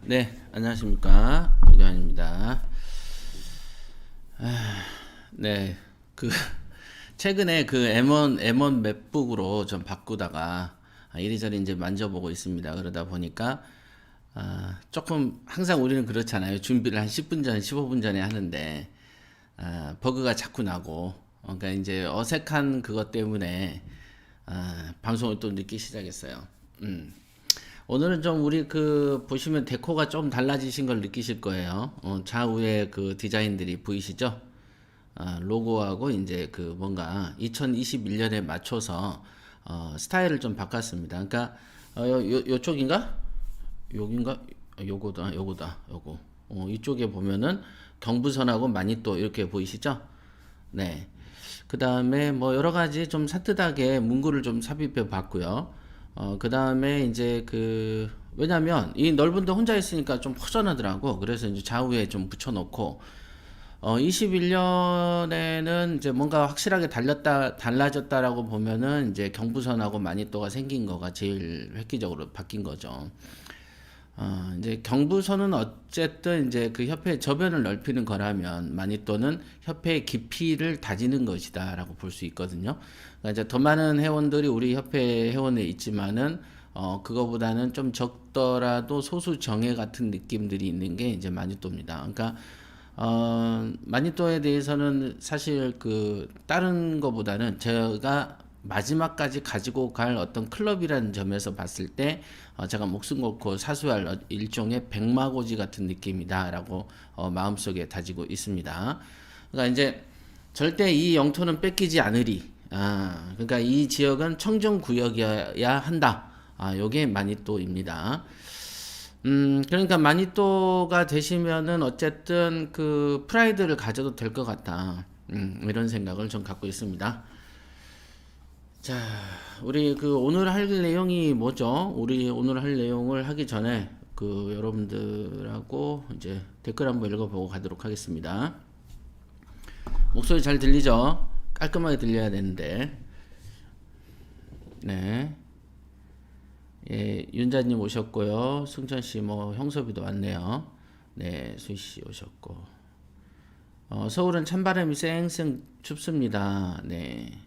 네, 안녕하십니까. 유교환입니다. 네, 그, 최근에 그 M1 맥북으로 좀 바꾸다가 이리저리 이제 만져보고 있습니다. 그러다 보니까, 조금, 항상 우리는 그렇잖아요. 준비를 한 10분 전, 15분 전에 하는데, 버그가 자꾸 나고, 그러니까 이제 어색한 그것 때문에, 방송을 또 늦기 시작했어요. 음. 오늘은 좀 우리 보시면 데코가 좀 달라지신 걸 느끼실 거예요. 좌우에 그 디자인들이 보이시죠? 로고하고 이제 그 뭔가 2021년에 맞춰서 스타일을 좀 바꿨습니다. 그러니까 요쪽인가? 여긴가? 요거다, 요거다, 요거. 이쪽에 보면은 경부선하고 마니또 이렇게 보이시죠? 네. 그 다음에 뭐 여러 가지 좀 산뜻하게 문구를 좀 삽입해 봤고요. 그 다음에 이제 왜냐면 이 넓은 데 혼자 있으니까 좀 허전하더라고. 그래서 이제 좌우에 좀 붙여놓고, 21년에는 이제 뭔가 확실하게 달라졌다라고 보면은 이제 경부선하고 마니또가 생긴 거가 제일 획기적으로 바뀐 거죠. 이제 경부선은 어쨌든 이제 그 협회의 저변을 넓히는 거라면 마니또는 협회의 깊이를 다지는 것이다라고 볼 수 있거든요. 그러니까 이제 더 많은 회원들이 우리 협회 회원에 있지만은 그거보다는 좀 적더라도 소수 정예 같은 느낌들이 있는 게 이제 마니또입니다. 그러니까 마니또에 대해서는 사실 다른 거보다는 제가 마지막까지 가지고 갈 어떤 클럽이라는 점에서 봤을 때 제가 목숨 걸고 사수할 일종의 백마고지 같은 느낌이다라고 마음속에 다지고 있습니다. 그러니까 이제 절대 이 영토는 뺏기지 않으리. 그러니까 이 지역은 청정구역이어야 한다. 요게 마니또입니다. 그러니까 마니또가 되시면은 어쨌든 그 프라이드를 가져도 될 것 같다. 이런 생각을 좀 갖고 있습니다. 자, 우리 오늘 할 내용이 뭐죠? 우리 오늘 할 내용을 하기 전에 여러분들하고 이제 댓글 한번 읽어보고 가도록 하겠습니다. 목소리 잘 들리죠? 깔끔하게 들려야 되는데. 네. 예, 윤자님 오셨고요. 승천씨 형섭이도 왔네요. 네, 수희씨 오셨고. 서울은 찬바람이 쌩쌩 춥습니다. 네.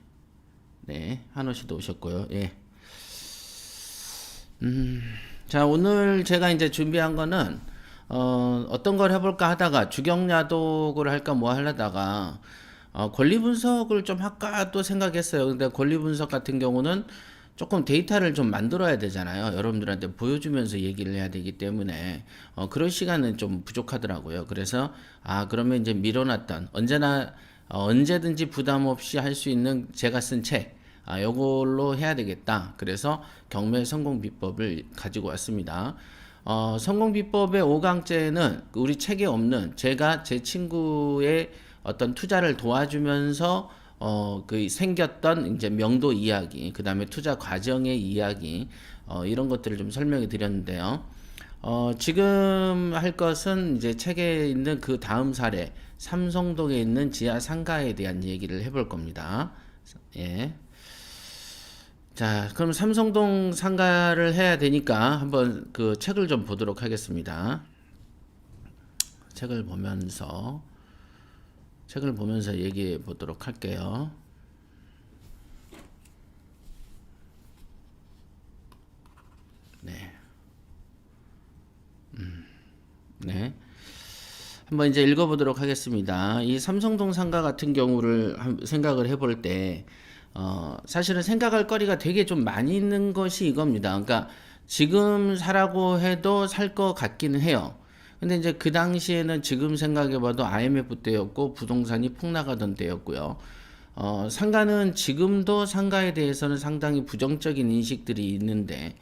네, 한호씨도 오셨고요. 예. 자, 오늘 제가 이제 준비한 거는, 어떤 걸 해볼까 하다가, 주경야독을 할까 뭐 하려다가, 권리 분석을 좀 할까 또 생각했어요. 근데 권리 분석 같은 경우는 조금 데이터를 좀 만들어야 되잖아요. 여러분들한테 보여주면서 얘기를 해야 되기 때문에, 그런 시간은 좀 부족하더라고요. 그래서, 그러면 이제 미뤄놨던, 언제든지 부담 없이 할 수 있는 제가 쓴 책, 요걸로 해야 되겠다. 그래서 경매 성공 비법을 가지고 왔습니다. 성공 비법의 5강째는 우리 책에 없는 제가 제 친구의 어떤 투자를 도와주면서 생겼던 이제 명도 이야기, 그 다음에 투자 과정의 이야기, 이런 것들을 좀 설명해 드렸는데요. 지금 할 것은 이제 책에 있는 그 다음 사례, 삼성동에 있는 지하 상가에 대한 얘기를 해볼 겁니다. 예. 자, 그럼 삼성동 상가를 해야 되니까 한번 책을 좀 보도록 하겠습니다. 책을 보면서 얘기해 보도록 할게요. 네. 네. 한번 이제 읽어보도록 하겠습니다. 이 삼성동 상가 같은 경우를 생각을 해볼 때, 사실은 생각할 거리가 되게 좀 많이 있는 것이 이겁니다. 그러니까 지금 사라고 해도 살 것 같기는 해요. 근데 이제 그 당시에는 지금 생각해봐도 IMF 때였고 부동산이 폭락하던 때였고요. 상가는 지금도 상가에 대해서는 상당히 부정적인 인식들이 있는데,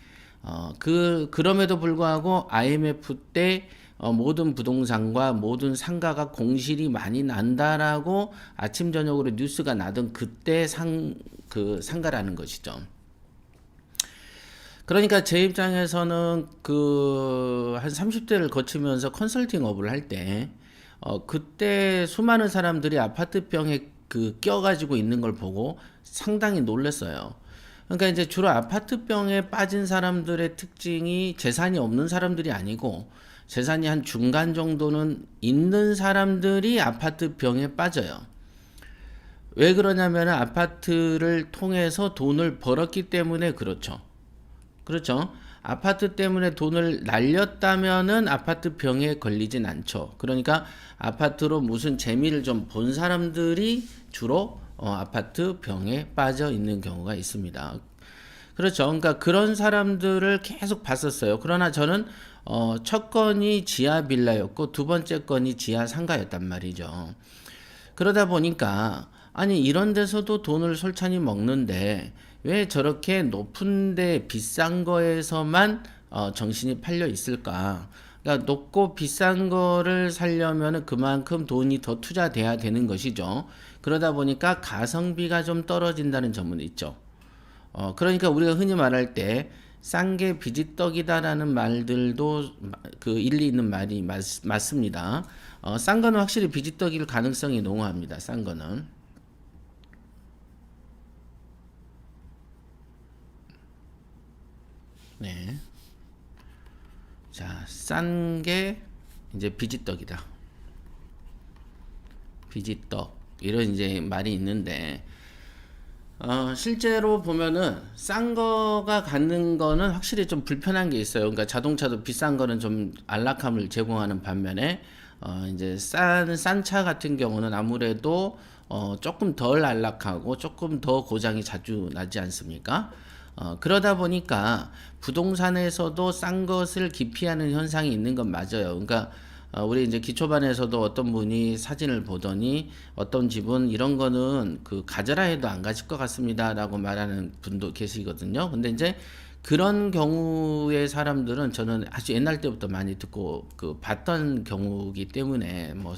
그럼에도 불구하고 IMF 때 모든 부동산과 모든 상가가 공실이 많이 난다라고 아침 저녁으로 뉴스가 나던 그때 상가라는 것이죠. 그러니까 제 입장에서는 한 30대를 거치면서 컨설팅업을 할 때, 그때 수많은 사람들이 아파트병에 껴가지고 있는 걸 보고 상당히 놀랐어요. 그러니까 이제 주로 아파트병에 빠진 사람들의 특징이 재산이 없는 사람들이 아니고 재산이 한 중간 정도는 있는 사람들이 아파트병에 빠져요. 왜 그러냐면 아파트를 통해서 돈을 벌었기 때문에 그렇죠. 그렇죠. 아파트 때문에 돈을 날렸다면은 아파트 병에 걸리진 않죠. 그러니까 아파트로 무슨 재미를 좀 본 사람들이 주로 아파트 병에 빠져 있는 경우가 있습니다. 그렇죠. 그러니까 그런 사람들을 계속 봤었어요. 그러나 저는 첫 건이 지하 빌라였고 두 번째 건이 지하 상가였단 말이죠. 그러다 보니까 아니 이런 데서도 돈을 솔찬히 먹는데 왜 저렇게 높은데 비싼 거에서만 정신이 팔려 있을까? 그러니까 높고 비싼 거를 사려면 그만큼 돈이 더 투자돼야 되는 것이죠. 그러다 보니까 가성비가 좀 떨어진다는 점은 있죠. 그러니까 우리가 흔히 말할 때 싼 게 비지떡이다라는 말들도 그 일리 있는 말이 맞습니다. 싼 거는 확실히 비지떡일 가능성이 농후합니다. 싼 거는. 네. 자, 싼 게 이제 비지떡이다. 비지떡. 이런 이제 말이 있는데, 실제로 보면은 싼 거가 갖는 거는 확실히 좀 불편한 게 있어요. 그러니까 자동차도 비싼 거는 좀 안락함을 제공하는 반면에, 이제 싼 차 같은 경우는 아무래도 조금 덜 안락하고 조금 더 고장이 자주 나지 않습니까? 그러다 보니까 부동산에서도 싼 것을 기피하는 현상이 있는 건 맞아요. 그러니까 우리 이제 기초반에서도 어떤 분이 사진을 보더니 어떤 집은 이런 거는 그 가져라 해도 안 가질 것 같습니다라고 말하는 분도 계시거든요. 근데 이제 그런 경우의 사람들은 저는 아주 옛날 때부터 많이 듣고 그 봤던 경우이기 때문에 뭐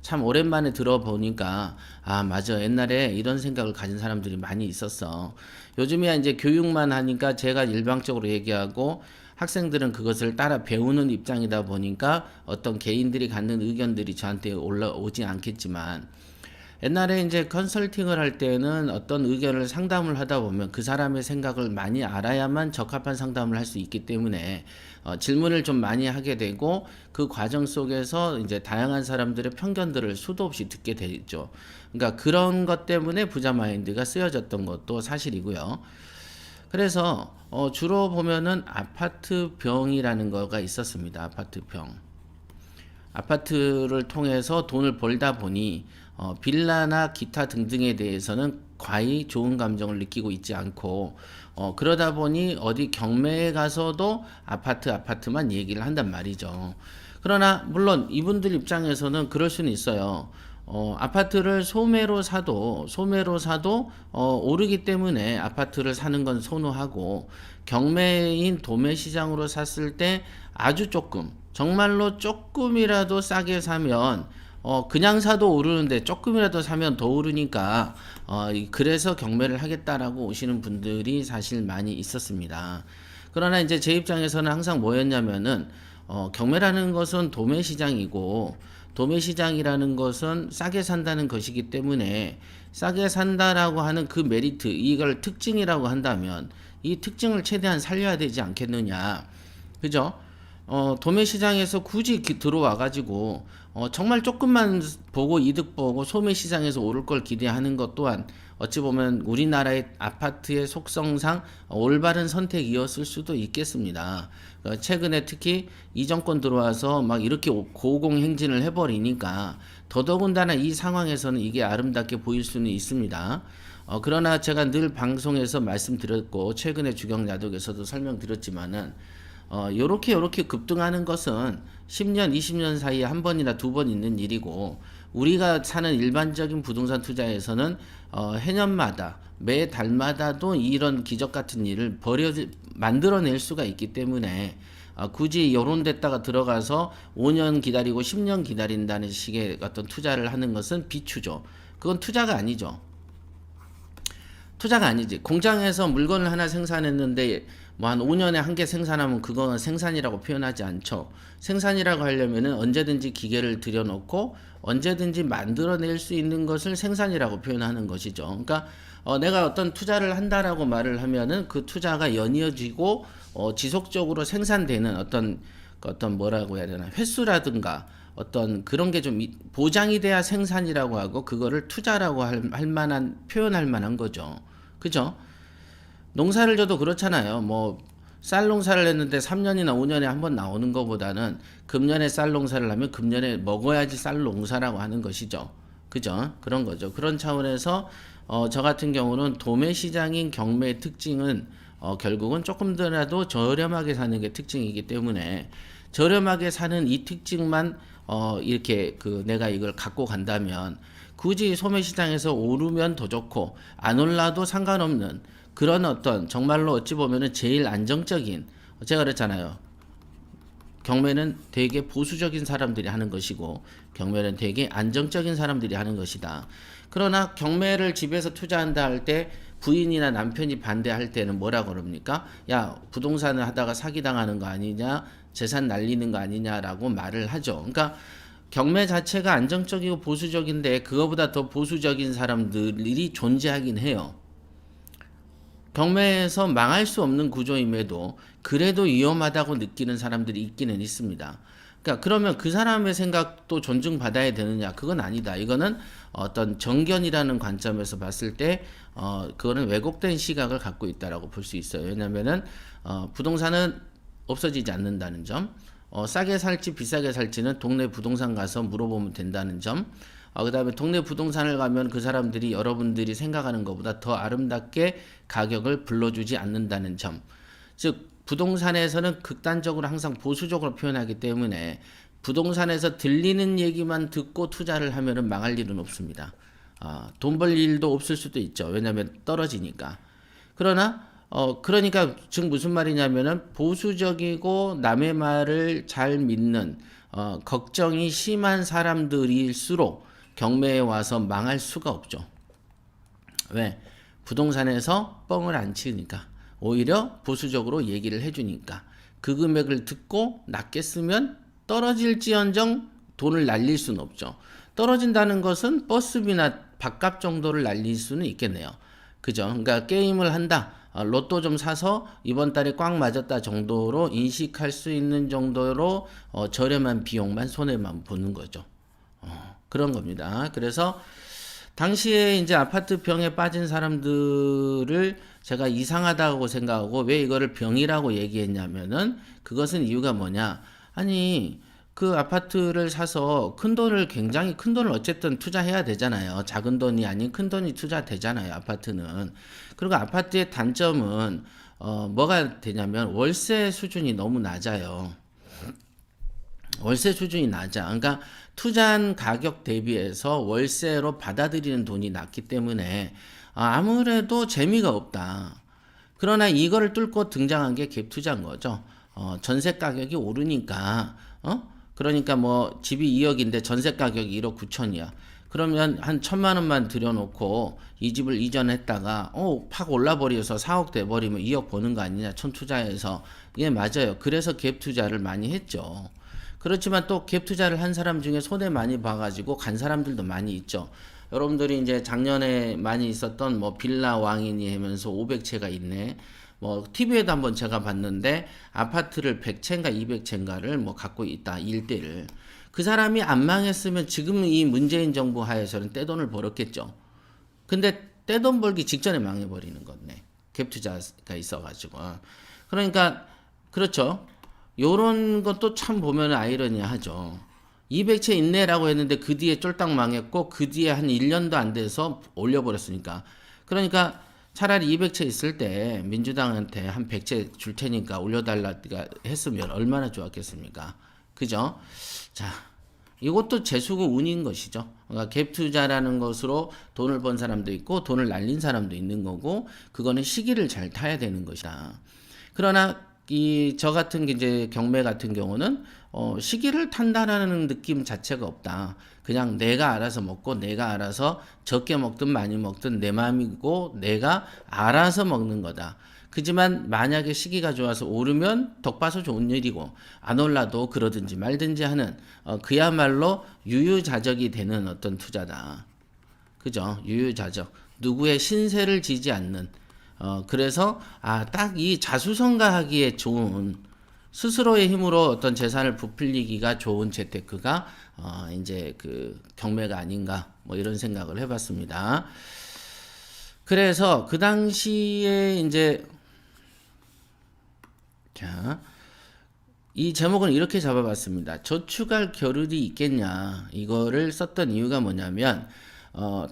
참 오랜만에 들어보니까 아 맞아 옛날에 이런 생각을 가진 사람들이 많이 있었어. 요즘이야 이제 교육만 하니까 제가 일방적으로 얘기하고 학생들은 그것을 따라 배우는 입장이다 보니까 어떤 개인들이 갖는 의견들이 저한테 올라오지 않겠지만 옛날에 이제 컨설팅을 할 때는 어떤 의견을 상담을 하다 보면 그 사람의 생각을 많이 알아야만 적합한 상담을 할 수 있기 때문에 질문을 좀 많이 하게 되고 그 과정 속에서 이제 다양한 사람들의 편견들을 수도 없이 듣게 되죠. 그러니까 그런 것 때문에 부자 마인드가 쓰여졌던 것도 사실이고요. 그래서 주로 보면은 아파트병이라는 거가 있었습니다. 아파트병. 아파트를 통해서 돈을 벌다 보니 빌라나 기타 등등에 대해서는 과히 좋은 감정을 느끼고 있지 않고 그러다 보니 어디 경매에 가서도 아파트만 얘기를 한단 말이죠. 그러나 물론 이분들 입장에서는 그럴 수는 있어요. 아파트를 소매로 사도 오르기 때문에 아파트를 사는 건 선호하고 경매인 도매 시장으로 샀을 때 아주 조금 정말로 조금이라도 싸게 사면 그냥 사도 오르는데 조금이라도 사면 더 오르니까 그래서 경매를 하겠다라고 오시는 분들이 사실 많이 있었습니다. 그러나 이제 제 입장에서는 항상 뭐였냐면은 경매라는 것은 도매 시장이고 도매 시장이라는 것은 싸게 산다는 것이기 때문에 싸게 산다라고 하는 그 메리트 이걸 특징이라고 한다면 이 특징을 최대한 살려야 되지 않겠느냐. 그죠? 도매 시장에서 굳이 들어와 가지고 정말 조금만 보고 이득 보고 소매 시장에서 오를 걸 기대하는 것 또한 어찌 보면 우리나라의 아파트의 속성상 올바른 선택이었을 수도 있겠습니다. 최근에 특히 이 정권 들어와서 막 이렇게 고공행진을 해버리니까 더더군다나 이 상황에서는 이게 아름답게 보일 수는 있습니다. 그러나 제가 늘 방송에서 말씀드렸고 최근에 주경야독에서도 설명드렸지만은 요렇게 급등하는 것은 10년, 20년 사이에 한 번이나 두 번 있는 일이고 우리가 사는 일반적인 부동산 투자에서는 해년마다 매 달마다도 이런 기적 같은 일을 만들어낼 수가 있기 때문에 굳이 요런 데다가 들어가서 5년 기다리고 10년 기다린다는 식의 어떤 투자를 하는 것은 비추죠. 그건 투자가 아니죠. 투자가 아니지. 공장에서 물건을 하나 생산했는데 뭐 한 5년에 한 개 생산하면 그거는 생산이라고 표현하지 않죠. 생산이라고 하려면은 언제든지 기계를 들여놓고 언제든지 만들어낼 수 있는 것을 생산이라고 표현하는 것이죠. 그러니까 내가 어떤 투자를 한다라고 말을 하면은 그 투자가 연이어지고 지속적으로 생산되는 어떤 뭐라고 해야 되나 횟수라든가 어떤 그런 게 좀 보장이 돼야 생산이라고 하고 그거를 투자라고 할 만한 표현할 만한 거죠. 그죠? 농사를 져도 그렇잖아요. 뭐 쌀 농사를 했는데 3년이나 5년에 한 번 나오는 것보다는 금년에 쌀 농사를 하면 금년에 먹어야지 쌀 농사라고 하는 것이죠. 그죠? 그런 거죠. 그런 차원에서 저 같은 경우는 도매 시장인 경매의 특징은 결국은 조금더라도 저렴하게 사는 게 특징이기 때문에 저렴하게 사는 이 특징만 이렇게 내가 이걸 갖고 간다면 굳이 소매 시장에서 오르면 더 좋고 안 올라도 상관없는 그런 어떤 정말로 어찌 보면은 제일 안정적인 제가 그랬잖아요. 경매는 되게 보수적인 사람들이 하는 것이고 경매는 되게 안정적인 사람들이 하는 것이다. 그러나 경매를 집에서 투자한다 할 때 부인이나 남편이 반대할 때는 뭐라 그럽니까? 야, 부동산을 하다가 사기당하는 거 아니냐? 재산 날리는 거 아니냐라고 말을 하죠. 그러니까 경매 자체가 안정적이고 보수적인데 그거보다 더 보수적인 사람들이 존재하긴 해요. 경매에서 망할 수 없는 구조임에도 그래도 위험하다고 느끼는 사람들이 있기는 있습니다. 그러니까 그러면 그 사람의 생각도 존중받아야 되느냐? 그건 아니다. 이거는 어떤 정견이라는 관점에서 봤을 때 그거는 왜곡된 시각을 갖고 있다라고 볼 수 있어요. 왜냐면은 부동산은 없어지지 않는다는 점, 싸게 살지 비싸게 살지는 동네 부동산 가서 물어보면 된다는 점, 그 다음에 동네 부동산을 가면 그 사람들이 여러분들이 생각하는 것보다 더 아름답게 가격을 불러주지 않는다는 점. 즉, 부동산에서는 극단적으로 항상 보수적으로 표현하기 때문에 부동산에서 들리는 얘기만 듣고 투자를 하면은 망할 일은 없습니다. 돈 벌 일도 없을 수도 있죠. 왜냐하면 떨어지니까. 그러나 그러니까 즉 무슨 말이냐면은 보수적이고 남의 말을 잘 믿는 걱정이 심한 사람들일수록 경매에 와서 망할 수가 없죠. 왜? 부동산에서 뻥을 안 치니까. 오히려 보수적으로 얘기를 해주니까. 그 금액을 듣고 낮게 쓰면 떨어질지언정 돈을 날릴 수는 없죠. 떨어진다는 것은 버스비나 밥값 정도를 날릴 수는 있겠네요. 그죠? 그러니까 게임을 한다. 로또 좀 사서 이번 달에 꽉 맞았다 정도로 인식할 수 있는 정도로 저렴한 비용만 손해만 보는 거죠. 그런 겁니다. 그래서 당시에 이제 아파트 병에 빠진 사람들을 제가 이상하다고 생각하고 왜 이거를 병이라고 얘기했냐면은 그것은 이유가 뭐냐. 아니, 그 아파트를 사서 굉장히 큰 돈을 어쨌든 투자해야 되잖아요. 작은 돈이 아닌 큰 돈이 투자되잖아요. 아파트는. 그리고 아파트의 단점은 뭐가 되냐면 월세 수준이 너무 낮아요. 월세 수준이 낮아. 그러니까 투자한 가격 대비해서 월세로 받아들이는 돈이 낮기 때문에 아무래도 재미가 없다. 그러나 이거를 뚫고 등장한 게 갭 투자인 거죠. 전세 가격이 오르니까 그러니까 뭐 집이 2억인데 전세 가격이 1억 9천이야. 그러면 한 1,000만 원만 들여놓고 이 집을 이전했다가 팍 올라버려서 4억 돼버리면 2억 버는 거 아니냐 촌 투자해서. 예, 맞아요. 그래서 갭 투자를 많이 했죠. 그렇지만 또 갭 투자를 한 사람 중에 손해 많이 봐가지고 간 사람들도 많이 있죠. 여러분들이 이제 작년에 많이 있었던 뭐 빌라 왕인이 하면서 500채가 있네. 뭐 TV에도 한번 제가 봤는데 아파트를 100채인가 200채인가를 뭐 갖고 있다. 일대를. 그 사람이 안 망했으면 지금 이 문재인 정부 하에서는 떼돈을 벌었겠죠. 근데 떼돈 벌기 직전에 망해버리는 거네. 갭 투자가 있어가지고. 그러니까 그렇죠. 요런 것도 참 보면 아이러니하죠. 200채 있네라고 했는데 그 뒤에 쫄딱 망했고 그 뒤에 한 1년도 안 돼서 올려버렸으니까. 그러니까 차라리 200채 있을 때 민주당한테 한 100채 줄 테니까 올려달라 했으면 얼마나 좋았겠습니까? 그죠? 자, 이것도 재수고 운인 것이죠. 그러니까 갭 투자라는 것으로 돈을 번 사람도 있고 돈을 날린 사람도 있는 거고 그거는 시기를 잘 타야 되는 것이다. 그러나 저 같은 이제 경매 같은 경우는 시기를 탄다라는 느낌 자체가 없다. 그냥 내가 알아서 먹고 내가 알아서 적게 먹든 많이 먹든 내 마음이고 내가 알아서 먹는 거다. 그지만 만약에 시기가 좋아서 오르면 덕봐서 좋은 일이고 안 올라도 그러든지 말든지 하는 그야말로 유유자적이 되는 어떤 투자다. 그죠? 유유자적. 누구의 신세를 지지 않는 그래서 딱 이 자수성가하기에 좋은 스스로의 힘으로 어떤 재산을 부풀리기가 좋은 재테크가 이제 그 경매가 아닌가 뭐 이런 생각을 해봤습니다. 그래서 그 당시에 이제 자, 이 제목은 이렇게 잡아봤습니다. 저축할 겨를이 있겠냐 이거를 썼던 이유가 뭐냐면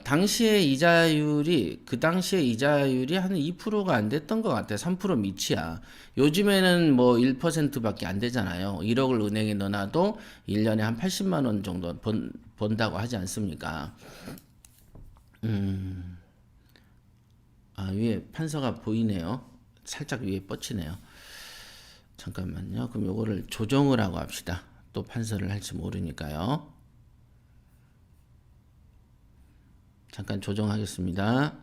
당시의 이자율이 그 당시에 이자율이 한 2%가 안 됐던 것 같아요. 3% 미치야. 요즘에는 뭐 1%밖에 안 되잖아요. 1억을 은행에 넣어놔도 1년에 한 80만 원 정도 번다고 하지 않습니까? 위에 판서가 보이네요. 살짝 위에 뻗치네요. 잠깐만요. 그럼 요거를 조정을 하고 합시다. 또 판서를 할지 모르니까요. 잠깐 조정하겠습니다.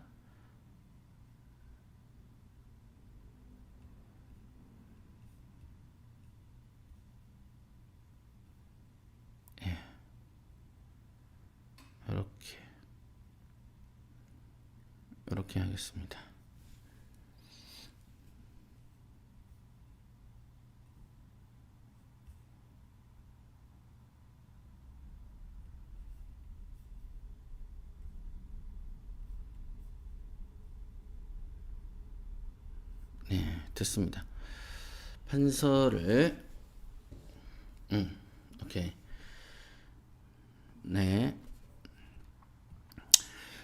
이렇게 하겠습니다. 네, 됐습니다. 판서를 오케이. 네.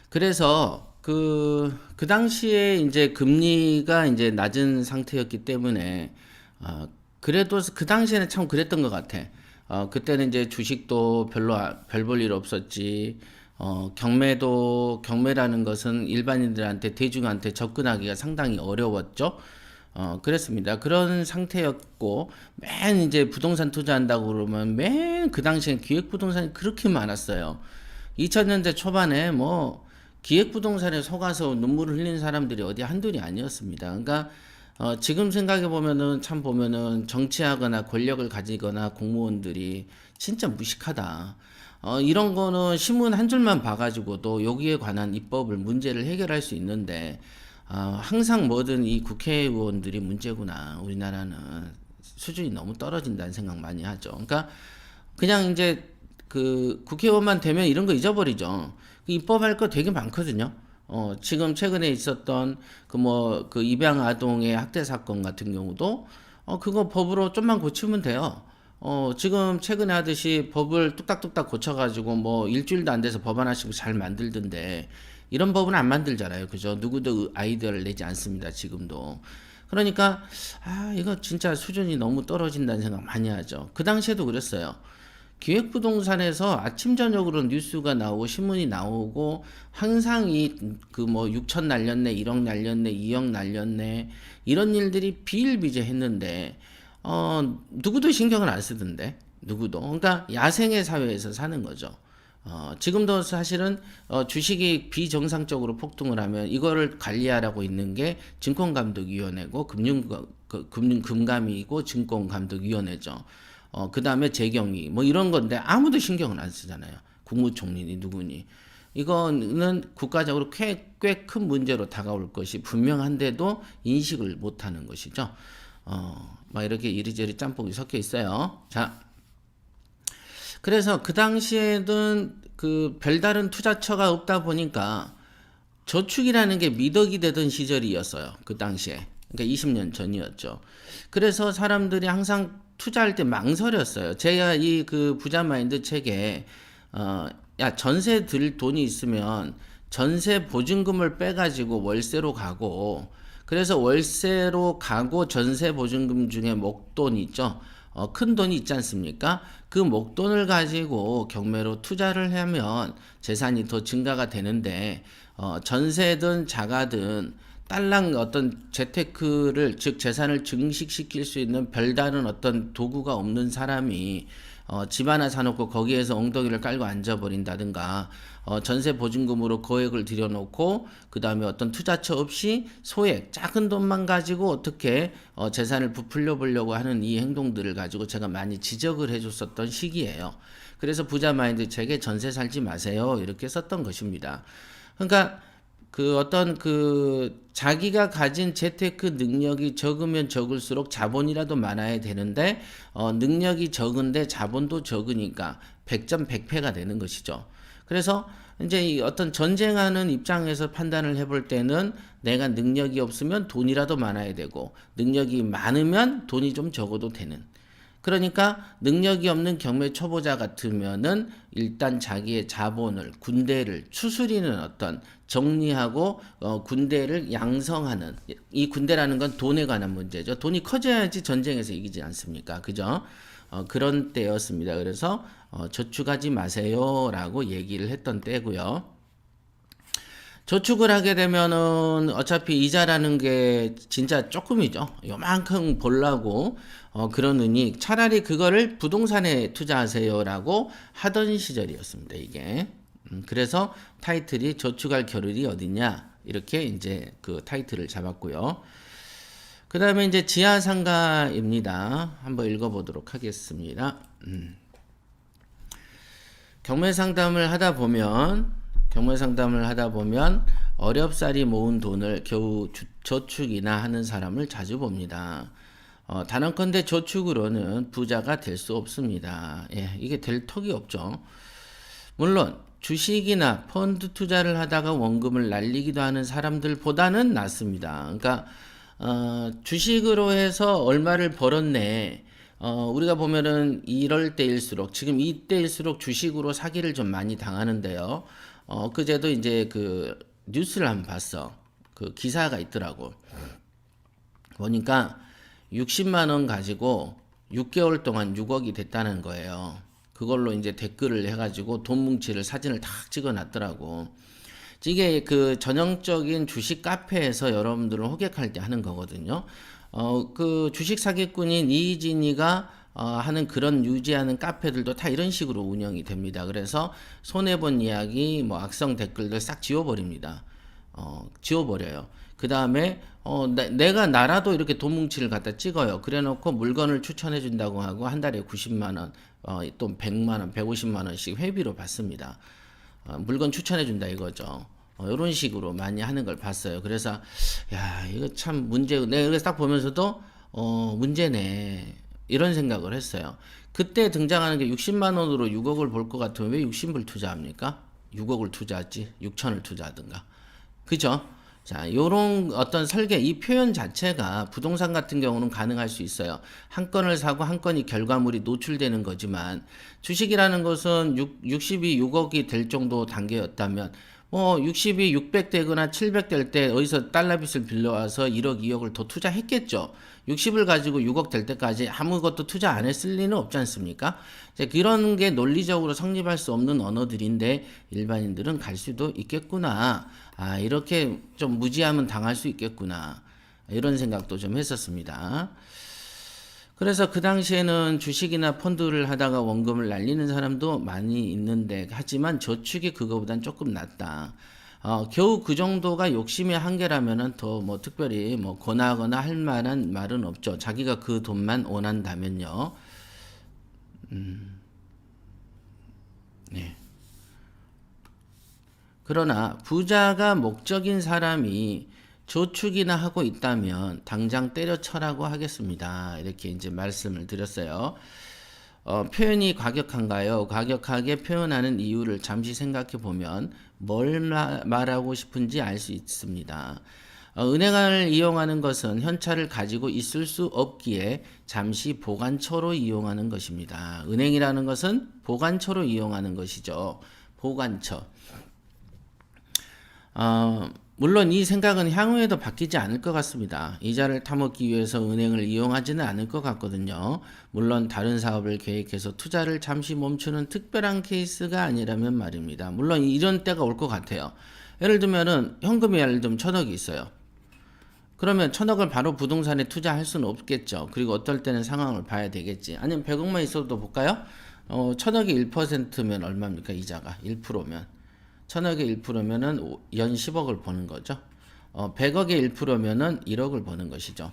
그래서 그 당시에 이제 금리가 이제 낮은 상태였기 때문에 그래도 그 당시에는 참 그랬던 것 같아. 그때는 이제 주식도 별로 별 볼 일 없었지. 경매라는 것은 일반인들한테 대중한테 접근하기가 상당히 어려웠죠. 그랬습니다. 그런 상태였고, 맨 이제 부동산 투자한다고 그러면 맨 그 당시엔 기획부동산이 그렇게 많았어요. 2000년대 초반에 뭐 기획부동산에 속아서 눈물을 흘린 사람들이 어디 한둘이 아니었습니다. 그러니까 지금 생각해 보면은 참 보면은 정치하거나 권력을 가지거나 공무원들이 진짜 무식하다. 이런 거는 신문 한 줄만 봐가지고도 여기에 관한 입법을 문제를 해결할 수 있는데 항상 뭐든 이 국회의원들이 문제구나. 우리나라는 수준이 너무 떨어진다는 생각 많이 하죠. 그러니까 그냥 이제 그 국회의원만 되면 이런 거 잊어버리죠. 입법할 거 되게 많거든요. 지금 최근에 있었던 그 입양 아동의 학대 사건 같은 경우도 그거 법으로 좀만 고치면 돼요. 지금 최근에 하듯이 법을 뚝딱뚝딱 고쳐가지고 뭐 일주일도 안 돼서 법 하나씩 잘 만들던데 이런 법은 안 만들잖아요. 그죠? 누구도 아이디어를 내지 않습니다. 지금도. 그러니까 이거 진짜 수준이 너무 떨어진다는 생각 많이 하죠. 그 당시에도 그랬어요. 기획부동산에서 아침 저녁으로 뉴스가 나오고 신문이 나오고 항상 이 그 뭐 6천 날렸네, 1억 날렸네, 2억 날렸네 이런 일들이 비일비재했는데 누구도 신경을 안 쓰던데 누구도. 그러니까 야생의 사회에서 사는 거죠. 지금도 사실은 주식이 비정상적으로 폭등을 하면 이거를 관리하라고 있는 게 증권감독위원회고 금감위이고 증권감독위원회죠. 그 다음에 재경위 뭐 이런 건데 아무도 신경을 안 쓰잖아요. 국무총리니 누구니. 이거는 국가적으로 꽤 큰 문제로 다가올 것이 분명한데도 인식을 못하는 것이죠. 막 이렇게 이리저리 짬뽕이 섞여 있어요. 자, 그래서 그 당시에는 그 별다른 투자처가 없다 보니까 저축이라는 게 미덕이 되던 시절이었어요. 그 당시에. 그러니까 20년 전이었죠. 그래서 사람들이 항상 투자할 때 망설였어요. 제가 이 그 부자 마인드 책에 야 전세 들 돈이 있으면 전세 보증금을 빼가지고 월세로 가고 그래서 월세로 가고 전세 보증금 중에 목돈 있죠. 큰 돈이 있지 않습니까? 그 목돈을 가지고 경매로 투자를 하면 재산이 더 증가가 되는데 전세든 자가든 딸랑 어떤 재테크를 즉 재산을 증식시킬 수 있는 별다른 어떤 도구가 없는 사람이 집 하나 사놓고 거기에서 엉덩이를 깔고 앉아버린다든가 전세 보증금으로 거액을 들여놓고 그 다음에 어떤 투자처 없이 소액 작은 돈만 가지고 어떻게 재산을 부풀려 보려고 하는 이 행동들을 가지고 제가 많이 지적을 해줬었던 시기예요. 그래서 부자 마인드 책에 전세 살지 마세요 이렇게 썼던 것입니다. 그러니까 그 어떤 그 자기가 가진 재테크 능력이 적으면 적을수록 자본이라도 많아야 되는데 능력이 적은데 자본도 적으니까 100점 100패가 되는 것이죠. 그래서 이제 이 어떤 전쟁하는 입장에서 판단을 해볼 때는 내가 능력이 없으면 돈이라도 많아야 되고 능력이 많으면 돈이 좀 적어도 되는. 그러니까 능력이 없는 경매 초보자 같으면은 일단 자기의 자본을 군대를 추스리는 어떤 정리하고 군대를 양성하는 이 군대라는 건 돈에 관한 문제죠. 돈이 커져야지 전쟁에서 이기지 않습니까? 그죠? 그런 때였습니다. 그래서 저축하지 마세요라고 얘기를 했던 때고요. 저축을 하게 되면은 어차피 이자라는 게 진짜 조금이죠. 요만큼 벌라고 그러느니 차라리 그거를 부동산에 투자하세요라고 하던 시절이었습니다. 이게. 그래서 타이틀이 저축할 겨를이 어디냐 이렇게 이제 그 타이틀을 잡았고요. 그 다음에 이제 지하상가입니다. 한번 읽어보도록 하겠습니다. 경매 상담을 하다 보면 어렵사리 모은 돈을 겨우 저축이나 하는 사람을 자주 봅니다. 단언컨대 저축으로는 부자가 될 수 없습니다. 예, 이게 될 턱이 없죠. 물론 주식이나 펀드 투자를 하다가 원금을 날리기도 하는 사람들보다는 낫습니다. 그러니까 주식으로 해서 얼마를 벌었네. 우리가 보면은 이럴 때일수록 지금 이때일수록 주식으로 사기를 좀 많이 당하는데요. 그제도 이제 그 뉴스를 한번 봤어. 그 기사가 있더라고. 보니까 60만 원 가지고 6개월 동안 6억이 됐다는 거예요. 그걸로 이제 댓글을 해가지고 돈 뭉치를 사진을 탁 찍어놨더라고. 이게 그 전형적인 주식 카페에서 여러분들을 호객할 때 하는 거거든요. 그 주식 사기꾼인 이진이가 하는 그런 유지하는 카페들도 다 이런 식으로 운영이 됩니다. 그래서 손해본 이야기, 뭐 악성 댓글들 싹 지워버립니다. 지워버려요. 그 다음에 내가 나라도 이렇게 돈 뭉치를 갖다 찍어요. 그래놓고 물건을 추천해준다고 하고 한 달에 90만 원, 또 100만 원, 150만 원씩 회비로 받습니다. 물건 추천해준다 이거죠. 이런 식으로 많이 하는 걸 봤어요. 그래서 야 이거 참 문제. 내가 그래서 딱 보면서도 문제네 이런 생각을 했어요. 그때 등장하는 게 60만 원으로 6억을 벌 것 같으면 왜 60불 투자합니까? 6억을 투자하지 6천을 투자하든가. 그죠? 자, 요런 어떤 설계, 이 표현 자체가 부동산 같은 경우는 가능할 수 있어요. 한 건을 사고 한 건이 결과물이 노출되는 거지만 주식이라는 것은 60이 6억이 될 정도 단계였다면 60이 600 되거나 700 될 때 어디서 달러빚을 빌려와서 1억, 2억을 더 투자했겠죠. 60을 가지고 6억 될 때까지 아무것도 투자 안 했을 리는 없지 않습니까? 그런 게 논리적으로 성립할 수 없는 언어들인데 일반인들은 갈 수도 있겠구나. 이렇게 좀 무지하면 당할 수 있겠구나. 이런 생각도 좀 했었습니다. 그래서 그 당시에는 주식이나 펀드를 하다가 원금을 날리는 사람도 많이 있는데 하지만 저축이 그거보단 조금 낫다. 겨우 그 정도가 욕심의 한계라면은 더 뭐 특별히 뭐 권하거나 할 만한 말은 없죠. 자기가 그 돈만 원한다면요. 네. 그러나 부자가 목적인 사람이 저축이나 하고 있다면 당장 때려쳐라고 하겠습니다. 이렇게 이제 말씀을 드렸어요. 표현이 과격한가요? 과격하게 표현하는 이유를 잠시 생각해 보면 뭘 말하고 싶은지 알 수 있습니다. 은행을 이용하는 것은 현찰을 가지고 있을 수 없기에 잠시 보관처로 이용하는 것입니다. 은행이라는 것은 보관처로 이용하는 것이죠. 보관처. 물론 이 생각은 향후에도 바뀌지 않을 것 같습니다. 이자를 타먹기 위해서 은행을 이용하지는 않을 것 같거든요. 물론 다른 사업을 계획해서 투자를 잠시 멈추는 특별한 케이스가 아니라면 말입니다. 물론 이런 때가 올 것 같아요. 예를 들면은 현금이 예를 들면 1,000억이 있어요. 그러면 1,000억을 바로 부동산에 투자할 수는 없겠죠. 그리고 어떨 때는 상황을 봐야 되겠지. 아니면 100억만 있어도 볼까요? 1,000억이 1%면 얼마입니까? 이자가 1%면. 1,000억에 1%면은 연 10억을 버는 거죠. 100억에 1%면은 1억을 버는 것이죠.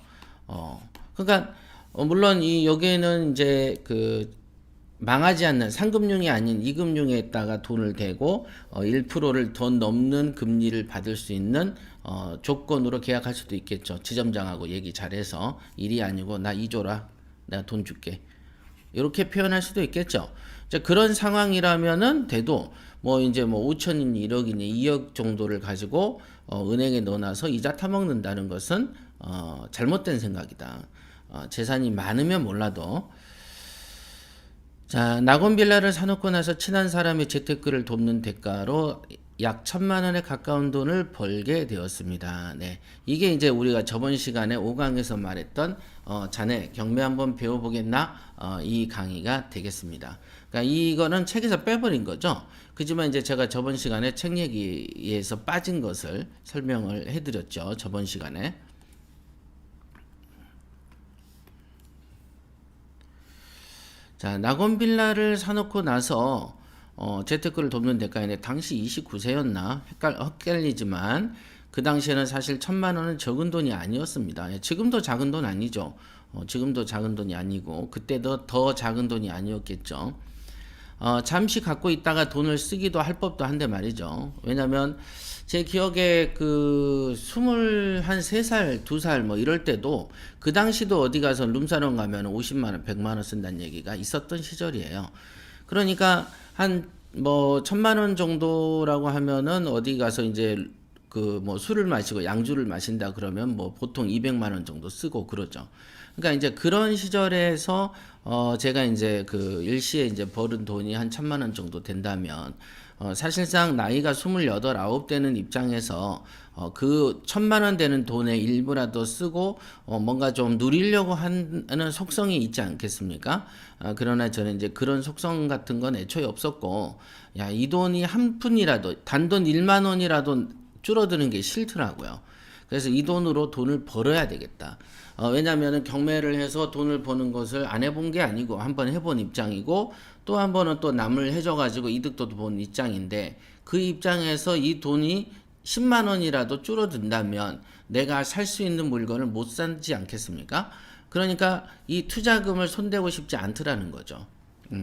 그러니까 물론 이 여기에는 이제 그 망하지 않는 상금융이 아닌 이금융에다가 돈을 대고 1%를 더 넘는 금리를 받을 수 있는 조건으로 계약할 수도 있겠죠. 지점장하고 얘기 잘해서 일이 아니고 나 2조라 내가 돈 줄게. 이렇게 표현할 수도 있겠죠. 이제 그런 상황이라면은 돼도 뭐 이제 뭐 5천이니 1억이니 2억 정도를 가지고 은행에 넣어놔서 이자 타먹는다는 것은 잘못된 생각이다. 재산이 많으면 몰라도 자, 낙원빌라를 사놓고 나서 친한 사람의 재테크를 돕는 대가로 약 1,000만 원에 가까운 돈을 벌게 되었습니다. 네. 이게 이제 우리가 저번 시간에 5강에서 말했던 자네 경매 한번 배워보겠나? 이 강의가 되겠습니다. 그러니까 이거는 책에서 빼버린 거죠. 그지만 이제 제가 저번 시간에 책 얘기에서 빠진 것을 설명을 해드렸죠. 저번 시간에. 자, 낙원빌라를 사놓고 나서 재테크를 돕는 대가인데 당시 29세였나 헷갈리지만 그 당시에는 사실 1,000만 원은 적은 돈이 아니었습니다. 지금도 작은 돈 아니죠. 지금도 작은 돈이 아니고 그때도 더 작은 돈이 아니었겠죠. 잠시 갖고 있다가 돈을 쓰기도 할 법도 한데 말이죠. 왜냐면 제 기억에 그 23살, 2살 뭐 이럴 때도 그 당시도 어디 가서 룸사롱 가면 50만 원, 100만 원 쓴다는 얘기가 있었던 시절이에요. 그러니까 한 뭐 1,000만 원 정도라고 하면은 어디 가서 이제 그 뭐 술을 마시고 양주를 마신다 그러면 뭐 보통 200만 원 정도 쓰고 그러죠. 그러니까 이제 그런 시절에서 제가 이제 그 일시에 이제 벌은 돈이 한 1,000만 원 정도 된다면 사실상 나이가 28, 9 되는 입장에서 그 1,000만 원 되는 돈의 일부라도 쓰고 뭔가 좀 누리려고 하는 속성이 있지 않겠습니까? 그러나 저는 이제 그런 속성 같은 건 애초에 없었고, 야, 이 돈이 한 푼이라도 단돈 1만 원이라도 줄어드는 게 싫더라고요. 그래서 이 돈으로 돈을 벌어야 되겠다. 왜냐하면 경매를 해서 돈을 버는 것을 안 해본 게 아니고 한번 해본 입장이고 또 한 번은 또 남을 해줘가지고 이득도 본 입장인데 그 입장에서 이 돈이 10만 원이라도 줄어든다면 내가 살 수 있는 물건을 못 사지 않겠습니까? 그러니까 이 투자금을 손대고 싶지 않더라는 거죠.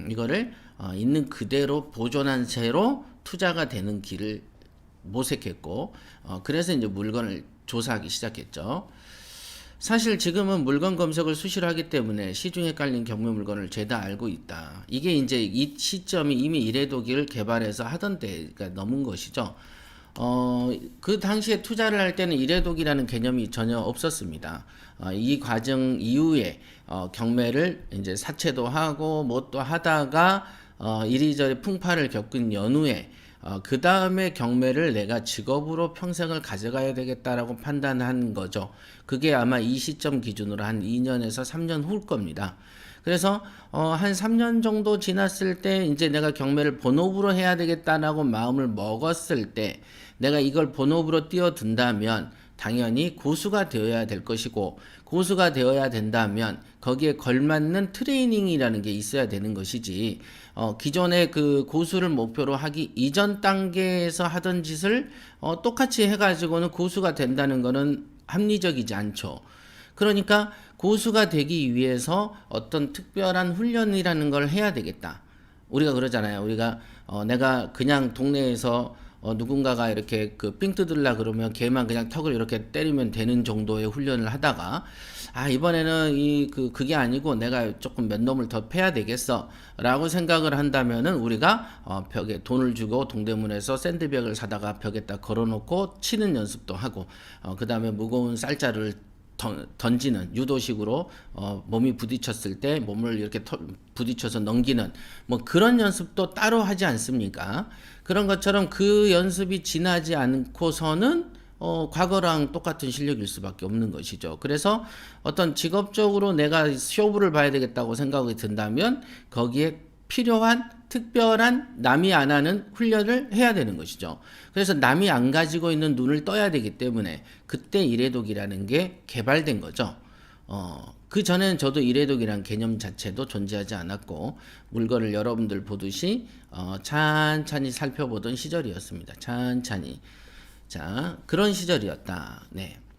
이거를 있는 그대로 보존한 채로 투자가 되는 길을 모색했고 그래서 이제 물건을 조사하기 시작했죠. 사실 지금은 물건 검색을 수시로 하기 때문에 시중에 깔린 경매 물건을 죄다 알고 있다. 이게 이제 이 시점이 이미 이래도기를 개발해서 하던 때가 넘은 것이죠. 그 당시에 투자를 할 때는 이래도기라는 개념이 전혀 없었습니다. 이 과정 이후에 경매를 이제 사채도 하고 뭐 또 하다가 이리저리 풍파를 겪은 연후에 그 다음에 경매를 내가 직업으로 평생을 가져가야 되겠다라고 판단한 거죠. 그게 아마 이 시점 기준으로 한 2년에서 3년 후일 겁니다. 그래서 한 3년 정도 지났을 때 이제 내가 경매를 본업으로 해야 되겠다라고 마음을 먹었을 때 내가 이걸 본업으로 뛰어든다면 당연히 고수가 되어야 될 것이고 고수가 되어야 된다면 거기에 걸맞는 트레이닝이라는 게 있어야 되는 것이지 기존의 그 고수를 목표로 하기 이전 단계에서 하던 짓을 똑같이 해가지고는 고수가 된다는 거는 합리적이지 않죠. 그러니까 고수가 되기 위해서 어떤 특별한 훈련이라는 걸 해야 되겠다. 우리가 그러잖아요. 우리가 내가 그냥 동네에서 누군가가 이렇게 그 삥 뜯으려 그러면 걔만 그냥 턱을 이렇게 때리면 되는 정도의 훈련을 하다가 이번에는 그게 아니고 내가 조금 몇 놈을 더 패야 되겠어 라고 생각을 한다면은 우리가 벽에 돈을 주고 동대문에서 샌드백을 사다가 벽에다 걸어놓고 치는 연습도 하고 그 다음에 무거운 쌀자루를 던지는 유도식으로 몸이 부딪혔을 때 몸을 이렇게 부딪혀서 넘기는 뭐 그런 연습도 따로 하지 않습니까? 그런 것처럼 그 연습이 지나지 않고서는 과거랑 똑같은 실력일 수밖에 없는 것이죠. 그래서 어떤 직업적으로 내가 쇼부를 봐야 되겠다고 생각이 든다면 거기에 필요한 특별한 남이 안 하는 훈련을 해야 되는 것이죠. 그래서 남이 안 가지고 있는 눈을 떠야 되기 때문에 그때 이래독이라는 게 개발된 거죠. 그 전에는 저도 이래독이라는 개념 자체도 존재하지 않았고 물건을 여러분들 보듯이 찬찬히 살펴보던 시절이었습니다. 찬찬히. 자, 그런 시절이었다. 네.